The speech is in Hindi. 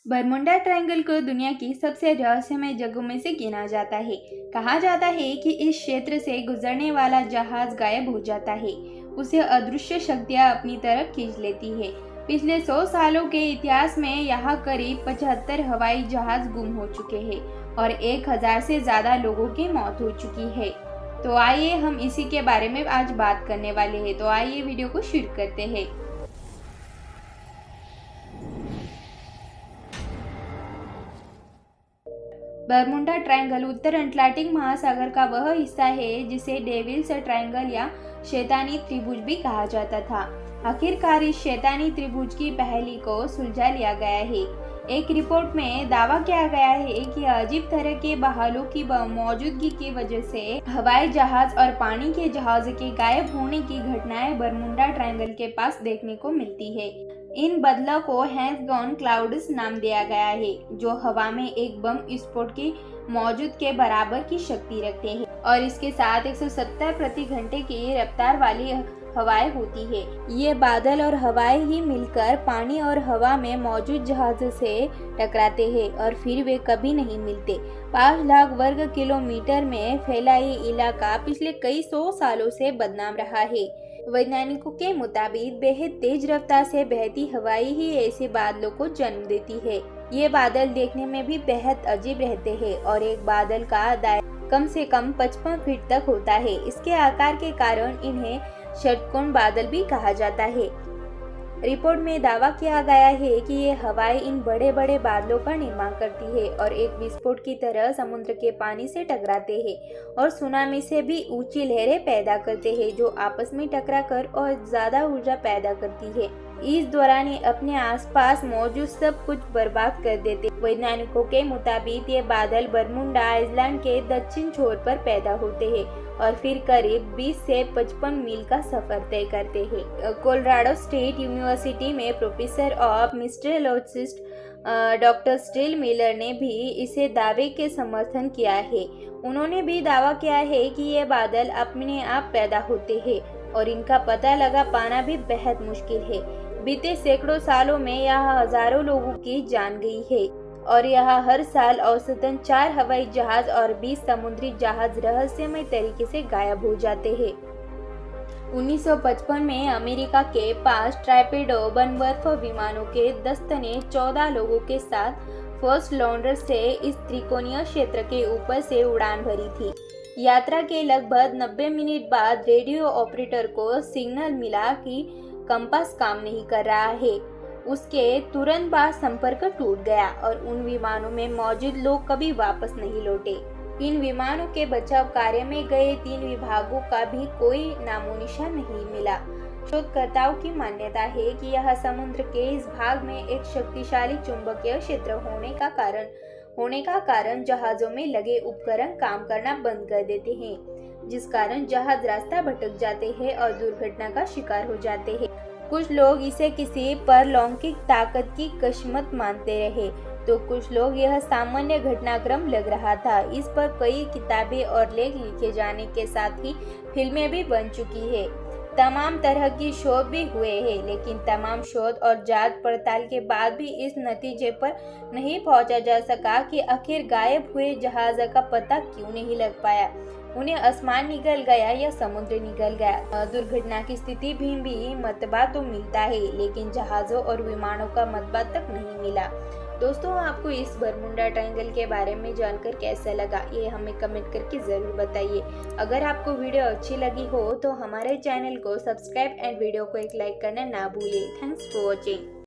बरमुडा ट्रायंगल को दुनिया की सबसे रहस्यमय जगहों में से गिना जाता है। कहा जाता है कि इस क्षेत्र से गुजरने वाला जहाज गायब हो जाता है, उसे अदृश्य शक्तियां अपनी तरफ खींच लेती है। पिछले 100 सालों के इतिहास में यहाँ करीब 75 हवाई जहाज गुम हो चुके हैं और 1000 से ज्यादा लोगों की मौत हो चुकी है। तो आइए हम इसी के बारे में आज बात करने वाले हैं। तो आइए वीडियो को शुरू करते हैं। बरमुडा ट्रायंगल उत्तर अटलांटिक महासागर का वह हिस्सा है जिसे डेविल्स ट्रायंगल या शैतानी त्रिभुज भी कहा जाता था। आखिरकार इस शैतानी त्रिभुज की पहेली को सुलझा लिया गया है। एक रिपोर्ट में दावा किया गया है कि अजीब तरह के बहालों की मौजूदगी की वजह से हवाई जहाज और पानी के जहाज के गायब होने की घटनाएं बरमुडा ट्रायंगल के पास देखने को मिलती है। इन बदलाव को हैंस गॉन क्लाउड्स नाम दिया गया है, जो हवा में एक बम विस्फोट की मौजूद के बराबर की शक्ति रखते हैं और इसके साथ 170 प्रति घंटे की रफ्तार वाली हवाएं होती है। ये बादल और हवाएं ही मिलकर पानी और हवा में मौजूद जहाज से टकराते हैं और फिर वे कभी नहीं मिलते। 5 लाख वर्ग किलोमीटर में फैला ये इलाका पिछले कई 100 सालों से बदनाम रहा है। वैज्ञानिकों के मुताबिक बेहद तेज रफ्तार से बहती हवाएं ही ऐसे बादलों को जन्म देती है। ये बादल देखने में भी बेहद अजीब रहते हैं और एक बादल का दायरा कम से कम 55 फीट तक होता है। इसके आकार के कारण इन्हें षटकोण बादल भी कहा जाता है। रिपोर्ट में दावा किया गया है कि ये हवाएं इन बड़े बड़े बादलों का निर्माण करती है और एक विस्फोट की तरह समुद्र के पानी से टकराते हैं और सुनामी से भी ऊंची लहरें पैदा करते हैं, जो आपस में टकराकर और ज्यादा ऊर्जा पैदा करती है। इस दौरान ये अपने आसपास मौजूद सब कुछ बर्बाद कर देते। वैज्ञानिकों के मुताबिक ये बादल बरमुडा आइलैंड के दक्षिण छोर पर पैदा होते हैं और फिर करीब 20 से 55 मील का सफर तय करते हैं। कोलोराडो स्टेट यूनिवर्सिटी में professor of meteorologist doctor steel Miller ने भी इसे दावे के समर्थन किया है। उन्होंने भी दावा किया है कि ये बादल अपने आप पैदा होते हैं और इनका पता लगा पाना भी बेहद मुश्किल है। बीते सैकड़ों सालों में यहाँ हजारों लोगों की जान गई है और यहाँ हर साल औसतन 4 हवाई जहाज और 20 समुद्री जहाज रहस्यमय तरीके से गायब हो जाते हैं। 1955 में अमेरिका के पास ट्राइपेडो बनबर्फ विमानों के दस्त ने 14 लोगों के साथ फर्स्ट लॉन्डर से इस त्रिकोणीय क्षेत्र के ऊपर से उड़ान भरी थी। यात्रा के लगभग 90 मिनट बाद रेडियो ऑपरेटर को सिग्नल मिला कि कंपास काम नहीं कर रहा है। उसके तुरंत बाद संपर्क टूट गया और उन विमानों में मौजूद लोग कभी वापस नहीं लौटे। इन विमानों के बचाव कार्य में गए 3 विभागों का भी कोई नामोनिशान नहीं मिला। शोधकर्ताओं की मान्यता है कि यह समुद्र के इस भाग में एक शक्तिशाली चुंबकीय क्षेत्र होने का कारण जहाजों में लगे उपकरण काम करना बंद कर देते हैं, जिस कारण जहाज रास्ता भटक जाते हैं और दुर्घटना का शिकार हो जाते हैं। कुछ लोग इसे किसी परलौकिक ताकत की कशमत मानते रहे, तो कुछ लोग यह सामान्य घटनाक्रम लग रहा था। इस पर कई किताबें और लेख लिखे जाने के साथ ही फिल्में भी बन चुकी है। तमाम तरह की शोध भी हुए हैं, लेकिन तमाम शोध और जांच पड़ताल के बाद भी इस नतीजे पर नहीं पहुंचा जा सका कि आखिर गायब हुए जहाज का पता क्यों नहीं लग पाया। उन्हें आसमान निगल गया या समुद्र निगल गया। दुर्घटना की स्थिति भी मतबा तो मिलता है, लेकिन जहाजों और विमानों का मतबा तक नहीं मिला। दोस्तों, आपको इस बरमुडा ट्रायंगल के बारे में जानकर कैसा लगा, ये हमें कमेंट करके ज़रूर बताइए। अगर आपको वीडियो अच्छी लगी हो तो हमारे चैनल को सब्सक्राइब एंड वीडियो को एक लाइक करना ना भूलिए। Thanks for watching.